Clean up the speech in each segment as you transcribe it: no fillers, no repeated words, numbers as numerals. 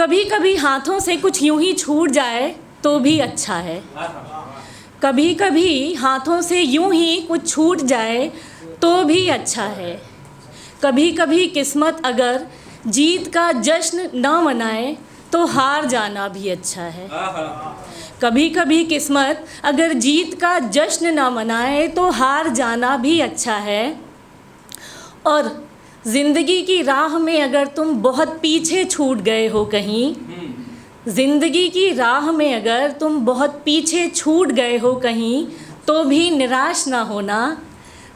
कभी कभी हाथों से कुछ यूं ही छूट जाए तो भी अच्छा है। कभी कभी हाथों से यूं ही कुछ छूट जाए तो भी अच्छा है। कभी कभी किस्मत अगर जीत का जश्न न मनाए तो हार जाना भी अच्छा है। कभी कभी किस्मत अगर जीत का जश्न न मनाए तो हार जाना भी अच्छा है। और ज़िंदगी की राह में अगर तुम बहुत पीछे छूट गए हो कहीं, ज़िंदगी की राह में अगर तुम बहुत पीछे छूट गए हो कहीं, तो भी निराश ना होना।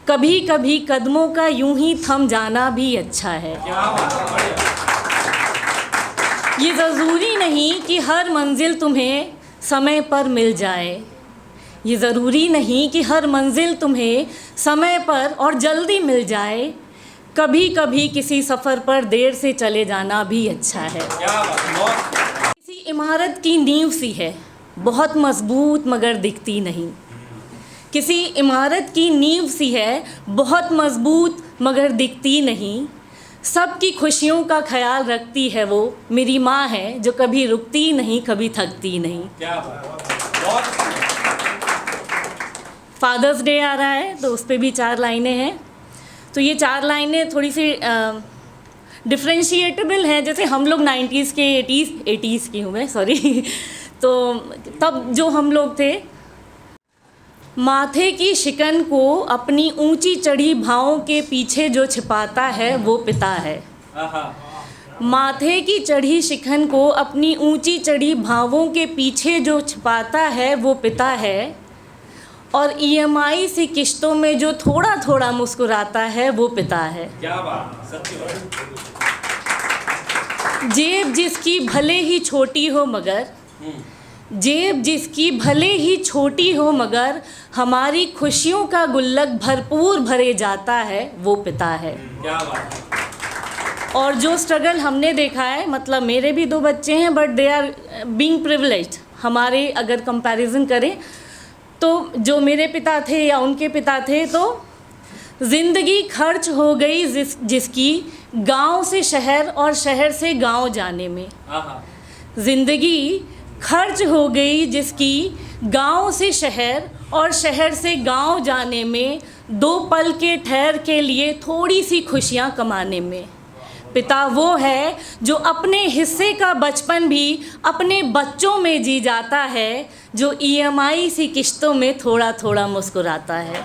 कभी कभी कदमों का यूं ही थम जाना भी अच्छा है। ये ज़रूरी नहीं कि हर मंजिल तुम्हें समय पर मिल जाए। ये ज़रूरी नहीं कि हर मंजिल तुम्हें समय पर और जल्दी मिल जाए। कभी कभी किसी सफ़र पर देर से चले जाना भी अच्छा है। किसी इमारत की नींव सी है, बहुत मजबूत मगर दिखती नहीं। किसी इमारत की नींव सी है, बहुत मजबूत मगर दिखती नहीं। सबकी खुशियों का ख्याल रखती है वो, मेरी माँ है जो कभी रुकती नहीं, कभी थकती नहीं। फादर्स डे आ रहा है तो उस पर भी 4 लाइनें हैं। तो ये 4 लाइनें थोड़ी सी डिफ्रेंशिएटेबल हैं। जैसे हम लोग 90s के 80s की हूँ मैं, सॉरी तो तब जो हम लोग थे, माथे की शिकन को अपनी ऊंची चढ़ी भावों के पीछे जो छिपाता है वो पिता है। माथे की चढ़ी शिकन को अपनी ऊंची चढ़ी भावों के पीछे जो छिपाता है वो पिता है। और EMI से किश्तों में जो थोड़ा थोड़ा मुस्कुराता है वो पिता है। क्या बात, सच्ची बात। जेब जिसकी भले ही छोटी हो मगर, जेब जिसकी भले ही छोटी हो मगर हमारी खुशियों का गुल्लक भरपूर भरे जाता है वो पिता है। क्या बात। और जो स्ट्रगल हमने देखा है, मतलब मेरे भी 2 बच्चे हैं but they are being privileged. हमारे अगर कंपैरिजन करें तो जो मेरे पिता थे या उनके पिता थे, तो ज़िंदगी खर्च हो गई जिसकी गांव से शहर और शहर से गांव जाने में। ज़िंदगी खर्च हो गई जिसकी गांव से शहर और शहर से गांव जाने में, 2 पल के ठहर के लिए थोड़ी सी खुशियां कमाने में। पिता वो है जो अपने हिस्से का बचपन भी अपने बच्चों में जी जाता है, जो EMI सी किश्तों में थोड़ा थोड़ा मुस्कुराता है।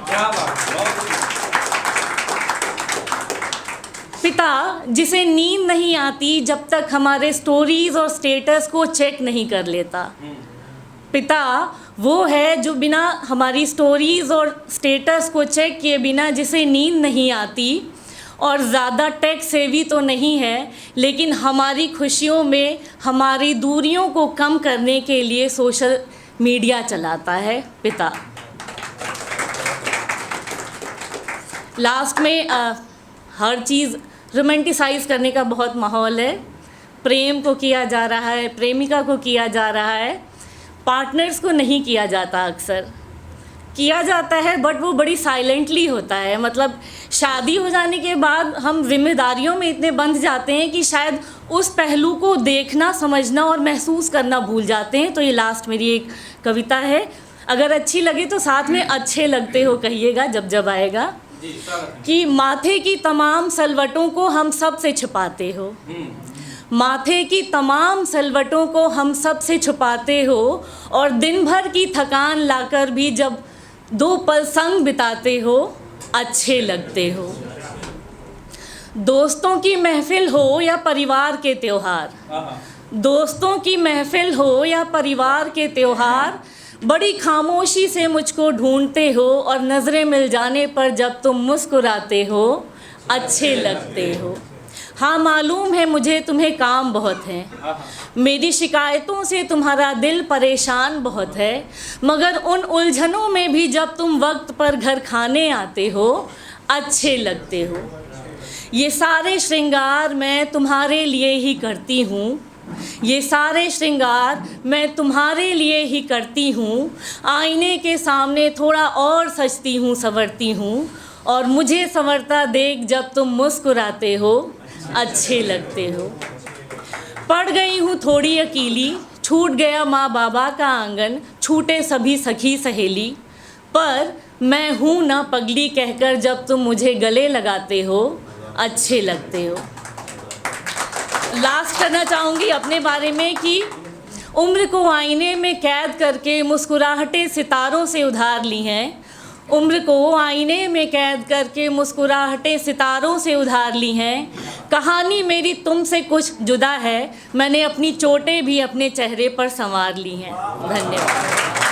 पिता जिसे नींद नहीं आती जब तक हमारे स्टोरीज और स्टेटस को चेक नहीं कर लेता। पिता वो है जो बिना हमारी स्टोरीज और स्टेटस को चेक किए बिना जिसे नींद नहीं आती, और ज़्यादा टेक सेवी तो नहीं है, लेकिन हमारी खुशियों में हमारी दूरियों को कम करने के लिए सोशल मीडिया चलाता है पिता। लास्ट में हर चीज़ रोमांटिसाइज करने का बहुत माहौल है। प्रेम को किया जा रहा है, प्रेमिका को किया जा रहा है, पार्टनर्स को नहीं किया जाता। अक्सर किया जाता है बट वो बड़ी साइलेंटली होता है। मतलब शादी हो जाने के बाद हम जिम्मेदारियों में इतने बंध जाते हैं कि शायद उस पहलू को देखना, समझना और महसूस करना भूल जाते हैं। तो ये लास्ट मेरी एक कविता है। अगर अच्छी लगे तो साथ में अच्छे लगते हो कहिएगा जब जब आएगा। कि माथे की तमाम सलवटों को हम सब से छुपाते हो, माथे की तमाम सलवटों को हम सब से छुपाते हो, और दिन भर की थकान लाकर भी जब 2 पल संग बिताते हो अच्छे लगते हो। दोस्तों की महफिल हो या परिवार के त्योहार, दोस्तों की महफिल हो या परिवार के त्योहार, बड़ी खामोशी से मुझको ढूंढते हो, और नज़रें मिल जाने पर जब तुम मुस्कुराते हो अच्छे लगते हो। हाँ मालूम है मुझे तुम्हें काम बहुत हैं, मेरी शिकायतों से तुम्हारा दिल परेशान बहुत है, मगर उन उलझनों में भी जब तुम वक्त पर घर खाने आते हो अच्छे लगते हो। ये सारे श्रृंगार मैं तुम्हारे लिए ही करती हूँ, ये सारे श्रृंगार मैं तुम्हारे लिए ही करती हूँ। आईने के सामने थोड़ा और सजती हूँ, संवरती हूँ, और मुझे संवरता देख जब तुम मुस्कुराते हो अच्छे लगते हो। पड़ गई हूँ थोड़ी अकेली, छूट गया माँ बाबा का आंगन, छूटे सभी सखी सहेली, पर मैं हूँ ना पगली कहकर जब तुम मुझे गले लगाते हो, अच्छे लगते हो। लास्ट करना चाहूँगी अपने बारे में कि उम्र को आईने में कैद करके मुस्कुराहटें सितारों से उधार ली हैं। उम्र को आईने में कैद करके मुस्कुराहटें सितारों से उधार ली हैं। कहानी मेरी तुमसे कुछ जुदा है, मैंने अपनी चोटें भी अपने चेहरे पर संवार ली हैं। धन्यवाद।